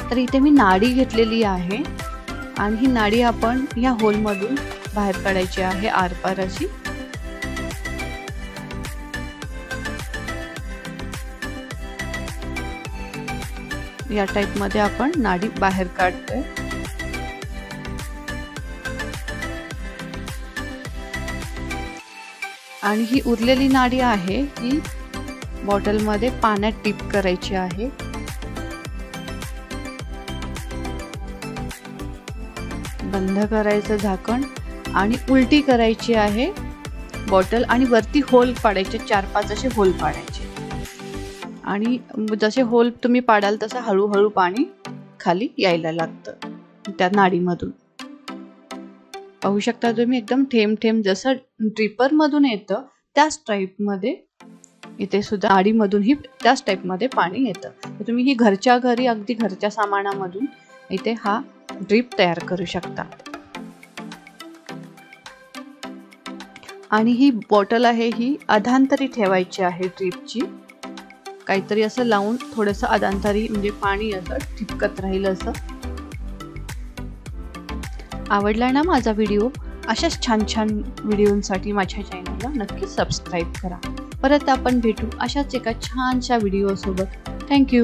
तर इथे मी नाडी घेतलेली आहे आणि ही नाडी आपण या होल मधून बाहेर काढायची आहे आरपार अशी। या टाइप मध्ये आपण नाडी बाहेर काढतोय। आणि ही उरलेली नाडी आहे ही बॉटल मध्ये पाण्यात टिप करायची आहे। बंद करायचं झाकण आणि उलटी करायची आहे बॉटल आणि वरती होल पाडायचे 4-5 असे होल पाडायचे आणि जसे होल तुम्ही पाडाल तसं हळूहळू पाणी खाली यायला लागतं त्या नाडीमधून। पाहू शकता तुम्ही एकदम थेंब थेंब जसं ड्रिपर मधून येतं त्याच टाइप मध्ये इथे सुद्धा नाडीमधून ही त्याच टाइप मध्ये पाणी येतं। तर तुम्ही ही घरच्या घरी अगदी घरच्या सामानामधून इथे हा ड्रिप तयार करू शकता। आणि ही बॉटल आहे ही अधांतरी ठेवायची आहे ड्रिपची, काहीतरी असं लावून थोडंसं अधांतरी म्हणजे पाणी असं ठिपकत राहील असं। आवडला ना माझा व्हिडिओ? अशाच छान छान व्हिडिओंसाठी माझ्या चॅनलला नक्की सबस्क्राईब करा। परत आपण भेटू अशाच एका छानशा व्हिडिओ सोबत। थँक्यू।